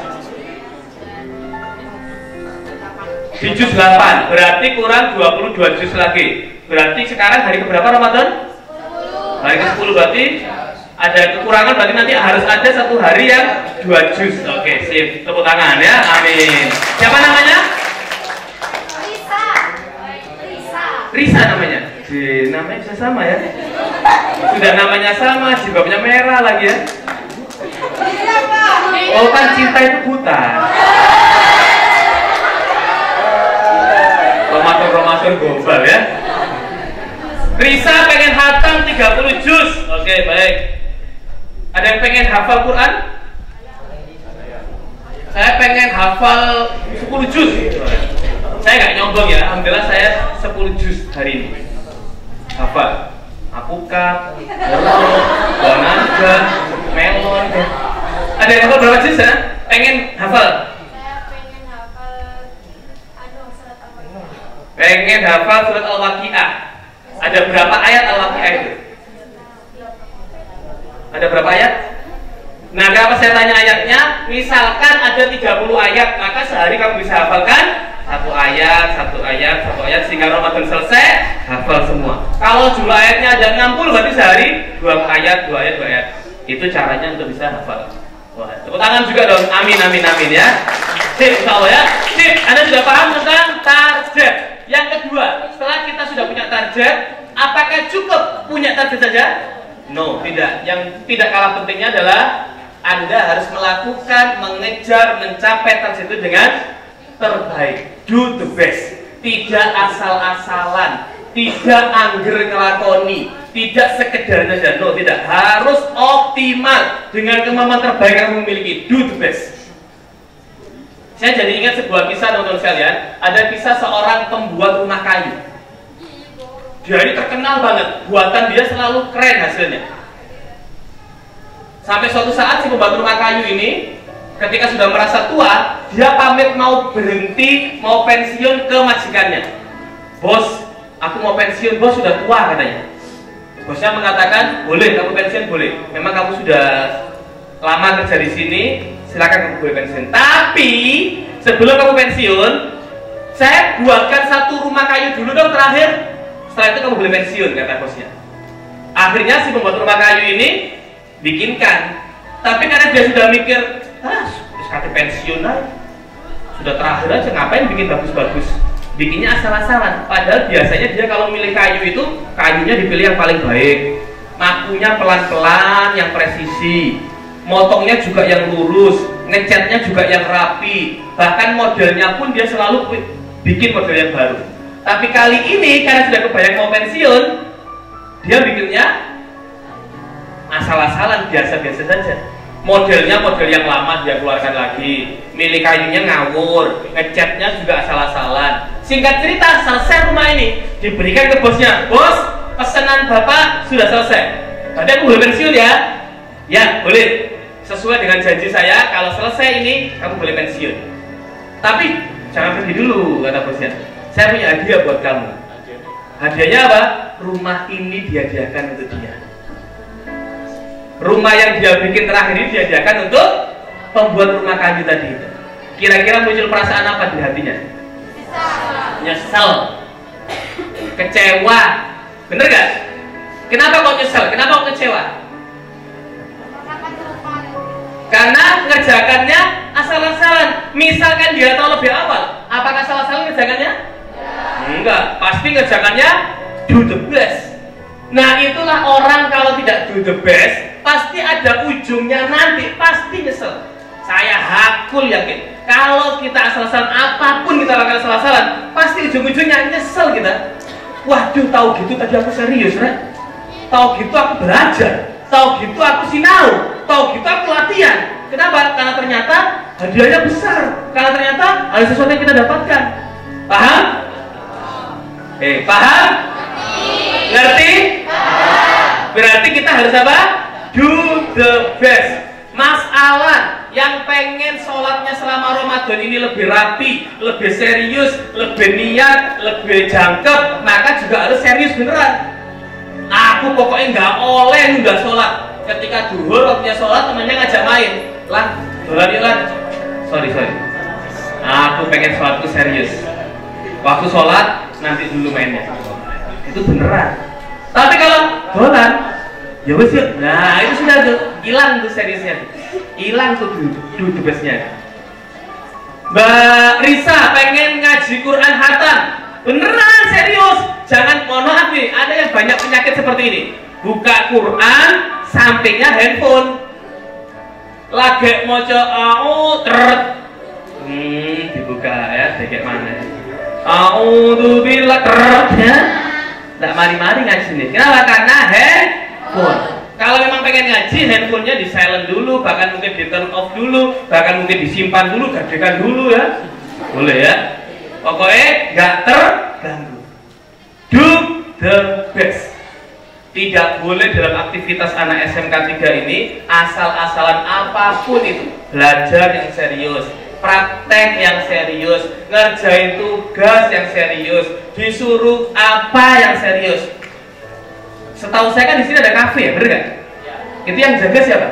Di juz 8, berarti kurang 22 juz lagi. Berarti sekarang hari keberapa Ramadan? Hari ke-10, berarti ada kekurangan, berarti nanti harus ada satu hari yang 2 juz. Oke, sip. Tepuk tangan ya. Amin. Siapa namanya? Risa namanya. Namanya bisa sama ya. Sudah namanya sama, jilbabnya merah lagi ya. Oh kan cinta itu buta. Ramadan global ya. Risa pengen hatam 30 juz. Oke, baik. Ada yang pengen hafal Quran? Saya pengen hafal 10 juz. Saya nggak nyombong ya. Alhamdulillah saya 10 juz hari ini. Hafal. Apukat, Bonanza, Melon. Ada yang hafal berapa juz ya? Pengen hafal? Pengen hafal surat Al-Waqi'ah. Ada berapa ayat Al-Waqi'ah itu? Ada berapa ayat? Nah, kalau saya tanya ayatnya, misalkan ada 30 ayat, maka sehari kamu bisa hafalkan satu ayat, sehingga Ramadan selesai, hafal semua. Kalau jumlah ayatnya ada 60, berarti sehari 2 ayat. Itu caranya untuk bisa hafal. Wah, tepuk tangan juga dong. Amin, amin, amin ya. Sip, insya Allah ya. Sip, Anda sudah paham tentang target. Yang kedua, setelah kita sudah punya target, apakah cukup punya target saja? No, tidak. Yang tidak kalah pentingnya adalah Anda harus melakukan, mengejar, mencapai target itu dengan terbaik. Do the best. Tidak asal-asalan, tidak angger ngelakoni, tidak sekedar saja. No, tidak. Harus optimal dengan kemampuan terbaik yang kamu miliki. Do the best. Saya jadi ingat sebuah kisah teman-teman sekalian. Ada kisah seorang pembuat rumah kayu. Dia ini terkenal banget. Buatan dia selalu keren hasilnya. Sampai suatu saat si pembuat rumah kayu ini, ketika sudah merasa tua, dia pamit mau berhenti, mau pensiun ke majikannya. Bos, aku mau pensiun. Bos sudah tua katanya. Bosnya mengatakan, boleh kamu pensiun, boleh. Memang kamu sudah lama kerja di sini, silakan kamu boleh pensiun. Tapi sebelum kamu pensiun, saya buatkan satu rumah kayu dulu dong terakhir. Setelah itu kamu boleh pensiun, kata bosnya. Akhirnya si pembuat rumah kayu ini bikinkan. Tapi karena dia sudah mikir, sekali pensiun aja, sudah terakhir aja, ngapain bikin bagus-bagus? Bikinnya asal-asalan. Padahal biasanya dia kalau milih kayu itu, kayunya dipilih yang paling baik, makunya pelan-pelan, yang presisi, motongnya juga yang lurus, ngecatnya juga yang rapi, bahkan modelnya pun dia selalu bikin model yang baru. Tapi kali ini karena sudah kebayang mau pensiun, dia bikinnya asal-asalan, biasa-biasa saja. Modelnya model yang lama dia keluarkan lagi, milih kayunya ngawur, ngecatnya juga asal-asalan. Singkat cerita, selesai rumah ini, diberikan ke bosnya. Bos, pesanan bapak sudah selesai. Tadi aku boleh pensiun ya? Ya, boleh. Sesuai dengan janji saya, kalau selesai ini kamu boleh pensiun. Tapi jangan pergi dulu, kata bosnya. Saya punya hadiah buat kamu. Hadiahnya apa? Rumah ini dihadiahkan untuk dia. Rumah yang dia bikin terakhir ini dihadiahkan untuk pembuat rumah kayu tadi. Kira-kira muncul perasaan apa di hatinya? Nyesel, kecewa, Bener gak? Kenapa kok nyesel? Kenapa kok kecewa? Karena ngerjakannya asal-asalan. Misalkan dia tahu lebih awal, apakah asal-asalan ngerjakannya? Enggak, pasti ngerjakannya do the best. Nah itulah orang kalau tidak do the best, pasti ada ujungnya nanti, pasti nyesel. Saya hakul yakin, kalau kita asal-asalan, apapun kita lakukan asal-asalan, pasti ujung-ujungnya nyesel kita. Waduh, tahu gitu tadi aku serius, Rek. Tahu gitu aku belajar, tahu gitu aku sinau, tahu gitu aku latihan. Kenapa? Karena ternyata hadiahnya besar, karena ternyata ada sesuatu yang kita dapatkan. Paham? Paham? Ngerti? Berarti kita harus apa? Do the best. Mas Alan yang pengen sholatnya selama Ramadan ini lebih rapi, lebih serius, lebih niat, lebih jangkep, maka juga harus serius beneran. Aku pokoknya nggak oleh nunda sholat. Ketika duhur waktunya sholat, temannya ngajak main. Lan, dolan yuk Lan. Sorry. Aku pengen sholatku serius. Waktu sholat nanti dulu mainnya. Itu beneran. Tapi kalau dolan, ya wes yuk. Nah itu sudah tuh, hilang tuh seriusnya, hilang tuh do bestnya. Mbak Risa pengen ngaji Quran hatam, beneran serius. Jangan, mohon maaf nih, ada yang banyak penyakit seperti ini. Buka Quran, sampingnya handphone. Lagi moco dibuka ya, kayak mana ya? A'udzubillah ya. Nggak mari-mari ngaji nih. Kenapa? Karena handphone. Kalau memang pengen ngaji, handphonenya di silent dulu, bahkan mungkin di turn off dulu, bahkan mungkin disimpan dulu, gadekan dulu ya. Boleh ya. Pokoknya nggak terganggu. Do the best. Tidak boleh dalam aktivitas anak SMK 3 ini asal-asalan apapun itu. Belajar yang serius, praktek yang serius, ngerjain tugas yang serius, disuruh apa yang serius. Setahu saya kan di sini ada kafe ya, bener nggak? Ya. Itu yang jaga siapa?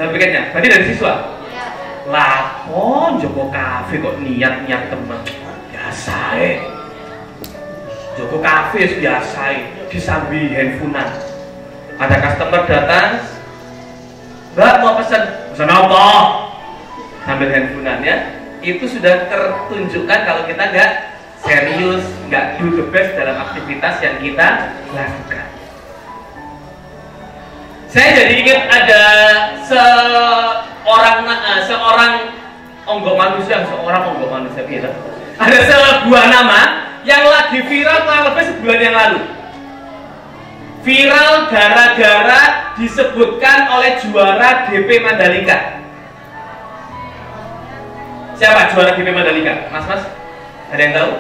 Ada piketnya. Berarti dari siswa? Ya. Lapon Joko kafe kok niat teman. Biasa Joko kafe biasa disambi handphonean. Ada customer datang, Mbak mau pesan apa? Sambil handphonean ya. Itu sudah tertunjukkan kalau kita nggak serius, nggak do the best dalam aktivitas yang kita lakukan. Saya jadi ingat ada seorang onggok manusia, gitu. Ada sebuah nama yang lagi viral kurang lebih sebulan yang lalu. Viral gara-gara disebutkan oleh juara GP Mandalika. Siapa juara GP Mandalika? Mas? Ada yang tahu?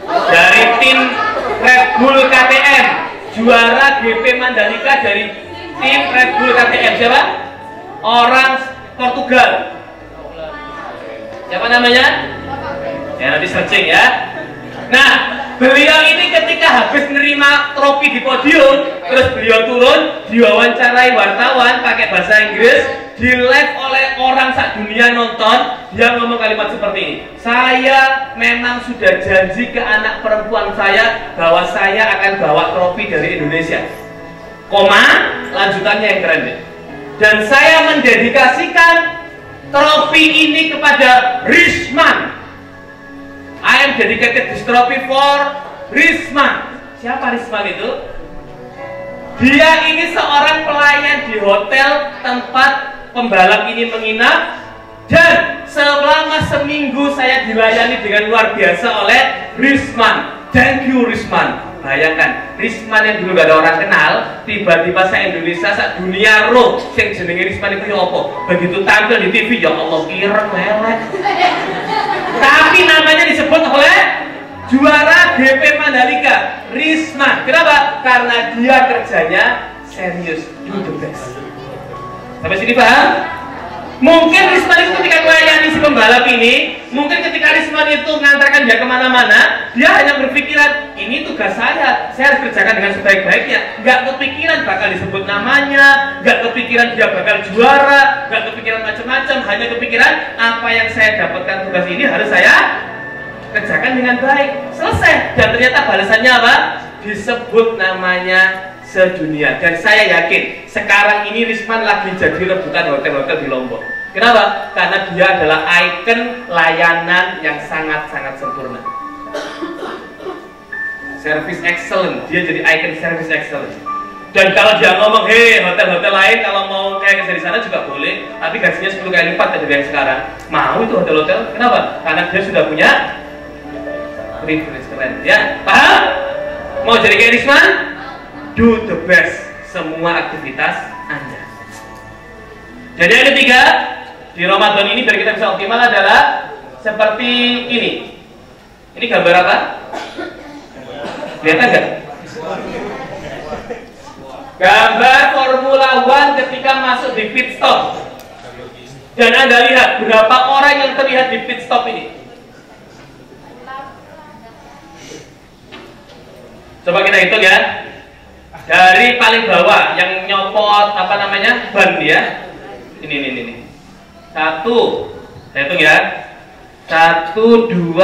Dari tim Red Bull KTM, juara GP Mandalika dari tim Red Bull KTM. Siapa? Orang Portugal. Siapa namanya? Ya nanti searching ya. Nah, beliau ini ketika habis menerima trofi di podium, terus beliau turun, diwawancarai wartawan pakai bahasa Inggris, di live oleh orang sak dunia nonton. Dia ngomong kalimat seperti ini, saya memang sudah janji ke anak perempuan saya bahwa saya akan bawa trofi dari Indonesia, lanjutannya yang keren deh. Dan saya mendedikasikan trofi ini kepada Risman. I am dedicated this trophy for Risman. Siapa Risman itu? Dia ini seorang pelayan di hotel tempat pembalap ini menginap, dan selama seminggu saya dilayani dengan luar biasa oleh Risman. Thank you Risman. Bayangkan, Risman yang dulu gak ada orang kenal, tiba-tiba se-Indonesia, se-dunia roh yang jenenge Risman itu ya apa? Begitu tampil di TV, ya Allah ireng melek. Tapi namanya disebut oleh juara GP Mandalika, Risman. Kenapa? Karena dia kerjanya serius, do the best. Sampai sini paham? Mungkin Risman itu ketika melayani si pembalap ini, mungkin ketika Risman itu mengantarkan dia kemana-mana, dia hanya berpikiran, ini tugas saya harus kerjakan dengan sebaik-baiknya. Gak kepikiran bakal disebut namanya, gak kepikiran dia bakal juara, gak kepikiran macam-macam, hanya kepikiran apa yang saya dapatkan tugas ini harus saya kerjakan dengan baik, selesai. Dan ternyata balasannya apa? Disebut namanya sedunia. Dan saya yakin sekarang ini Risman lagi jadi rebutan hotel-hotel di Lombok. Kenapa? Karena dia adalah ikon layanan yang sangat-sangat sempurna. Service excellent, dia jadi ikon service excellent. Dan kalau dia ngomong, hei hotel-hotel lain kalau mau kayak kerja di sana juga boleh, tapi gajinya 10 kali lipat dari yang sekarang. Mau itu hotel-hotel, kenapa? Karena dia sudah punya privilege keren. Ya, paham? Mau jadi kayak Risman? Do the best semua aktivitas Anda. Jadi yang ketiga, di Ramadan ini biar kita bisa optimal adalah seperti ini. Ini gambar apa? Lihat nggak? Gambar Formula One ketika masuk di pit stop. Dan Anda lihat berapa orang yang terlihat di pit stop ini. Coba kita hitung ya. Dari paling bawah yang nyopot apa namanya? Ban dia. Ini. 1, saya hitung ya. 1, 2,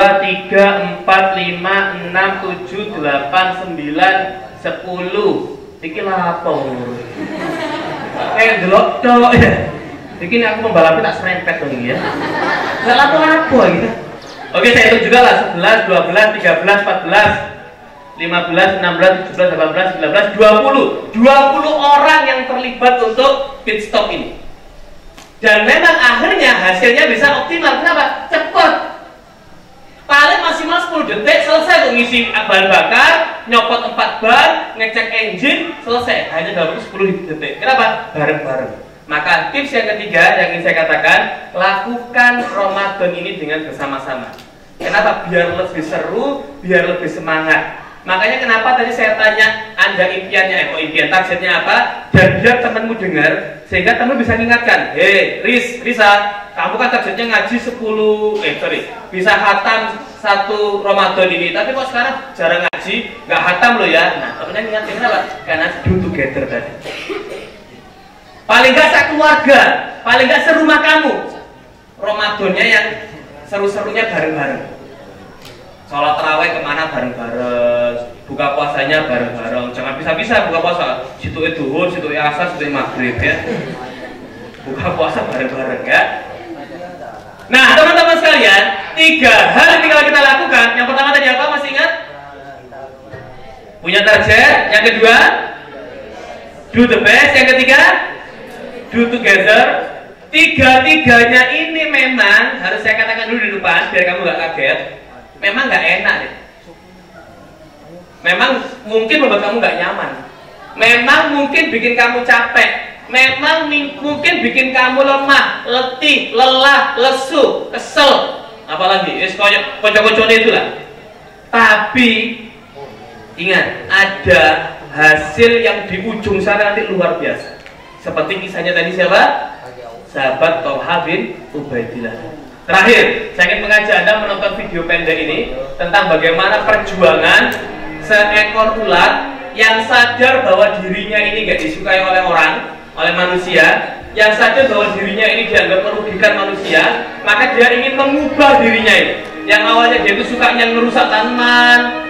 3, 4, 5, 6, 7, 8, 9, 10. Iki lah apa? Kayak delok cok ya. Iki aku pembalapnya tak serempet dong ya. Gak apa gitu. Oke, saya hitung juga lah. 11, 12, 13, 14, 15, 16, 17, 18, 19, 20. 20 orang yang terlibat untuk pit stop ini. Dan memang akhirnya hasilnya bisa optimal. Kenapa? Cepat. Paling maksimal 10 detik selesai tuh ngisi bahan bakar, nyopot 4 ban, ngecek engine, selesai. Hanya dalam 10 detik. Kenapa? Bareng-bareng. Maka tips yang ketiga yang ingin saya katakan, lakukan Ramadan ini dengan bersama-sama. Kenapa? Biar lebih seru, biar lebih semangat. Makanya kenapa tadi saya tanya Anda impiannya, impian targetnya apa? Dan biar temanmu dengar, sehingga teman bisa mengingatkan, hei Risa, kamu kan targetnya ngaji 10, bisa hatam 1 Ramadan ini, tapi kok sekarang jarang ngaji, nggak hatam loh ya. Nah, temennya ingatkan kenapa? Karena do together tadi. Paling nggak sekeluarga, paling nggak serumah kamu, Ramadannya yang seru-serunya bareng-bareng. Sholat tarawih kemana bareng-bareng, buka puasanya bareng-bareng. Jangan bisa-bisa buka puasa situ duhur, situ asar, situ maghrib ya. Buka puasa bareng-bareng ya. Nah teman-teman sekalian, 3 hal yang tinggal kita lakukan. Yang pertama tadi apa? Masih ingat? Punya target. Yang kedua, do the best. Yang ketiga, do together. 3-tiganya ini memang harus saya katakan dulu di depan biar kamu gak kaget. Memang nggak enak deh. Memang mungkin membuat kamu nggak nyaman. Memang mungkin bikin kamu capek. Memang mungkin bikin kamu lemah, letih, lelah, lesu, kesel. Apalagi, kocok-kocoknya itulah. Tapi ingat, ada hasil yang di ujung sana nanti luar biasa. Seperti kisahnya tadi siapa? Sahabat Thalha bin Ubaidillah. Terakhir, saya ingin mengajak Anda menonton video pendek ini tentang bagaimana perjuangan seekor ulat yang sadar bahwa dirinya ini gak disukai oleh orang, oleh manusia, yang sadar bahwa dirinya ini dianggap merugikan manusia, maka dia ingin mengubah dirinya ini. Yang awalnya dia itu sukanya ngerusak tanaman,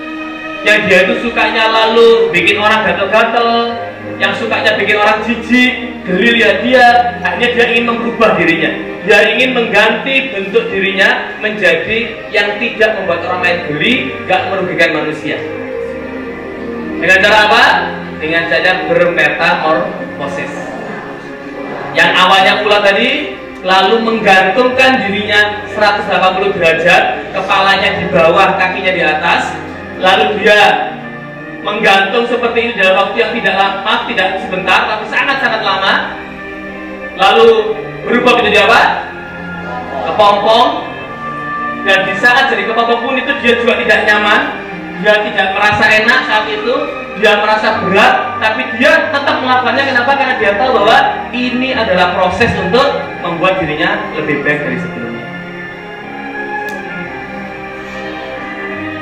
yang dia itu sukanya lalu bikin orang gatel-gatel, yang sukanya bikin orang jijik, geli lihat dia, akhirnya dia ingin merubah dirinya. Dia ingin mengganti bentuk dirinya menjadi yang tidak membuat orang lain geli, gak merugikan manusia. Dengan cara apa? Dengan cara bermetamorfosis. Yang awalnya ulat tadi lalu menggantungkan dirinya 180 derajat, kepalanya di bawah, kakinya di atas, lalu dia menggantung seperti ini dalam waktu yang tidak lama, tidak sebentar, tapi sangat-sangat lama. Lalu berubah menjadi apa? Kepompong. Dan di saat jadi kepompong pun itu dia juga tidak nyaman, dia tidak merasa enak saat itu, dia merasa berat, tapi dia tetap melakukannya. Kenapa? Karena dia tahu bahwa ini adalah proses untuk membuat dirinya lebih baik dari sebelumnya.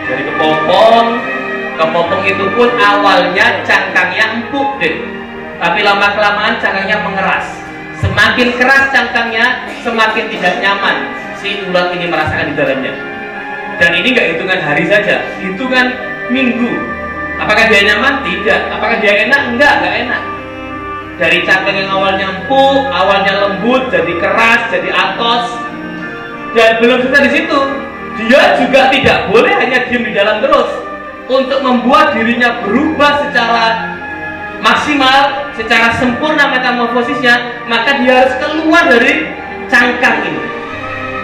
Jadi kepompong itu pun awalnya cangkangnya empuk deh, tapi lama-kelamaan cangkangnya mengeras. Semakin keras cangkangnya, semakin tidak nyaman si ulat ini merasakan di dalamnya. Dan ini nggak hitungan hari saja, hitungan minggu. Apakah dia nyaman? Tidak. Apakah dia enak? Enggak enak. Dari cangkang yang awalnya empuk, awalnya lembut, jadi keras, jadi atos. Dan belum selesai di situ, dia juga tidak boleh hanya diam di dalam terus. Untuk membuat dirinya berubah secara maksimal, secara sempurna metamorfosisnya, maka dia harus keluar dari cangkang ini.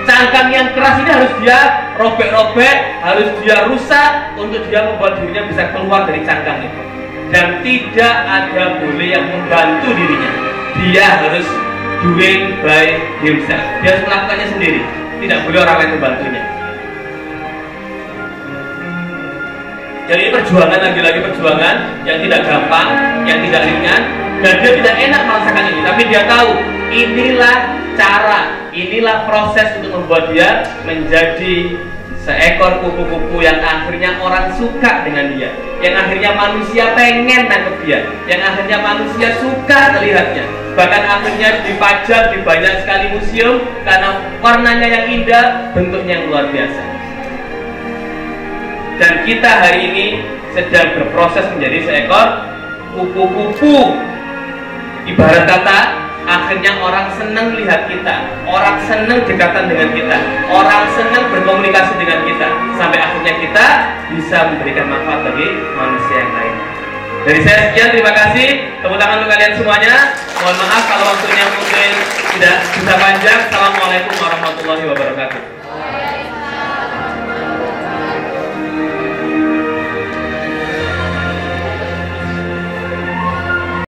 Cangkang yang keras ini harus dia robek-robek, harus dia rusak untuk dia membuat dirinya bisa keluar dari cangkang itu. Dan tidak ada boleh yang membantu dirinya. Dia harus doing by himself. Dia harus melakukannya sendiri. Tidak boleh orang lain membantunya. Jadi perjuangan, lagi-lagi perjuangan yang tidak gampang, yang tidak ringan, dan dia tidak enak merasakan ini. Tapi dia tahu inilah cara, inilah proses untuk membuat dia menjadi seekor kupu-kupu yang akhirnya orang suka dengan dia, yang akhirnya manusia pengen nangkep dia, yang akhirnya manusia suka melihatnya, bahkan akhirnya dipajang di banyak sekali museum karena warnanya yang indah, bentuknya yang luar biasa. Dan kita hari ini sedang berproses menjadi seekor kupu-kupu. Ibarat kata, akhirnya orang senang lihat kita, orang senang dekatan dengan kita, orang senang berkomunikasi dengan kita, sampai akhirnya kita bisa memberikan manfaat bagi manusia yang lain. Dari saya sekian, terima kasih. Tepuk tangan untuk kalian semuanya. Mohon maaf kalau waktunya mungkin tidak bisa panjang. Assalamualaikum warahmatullahi wabarakatuh.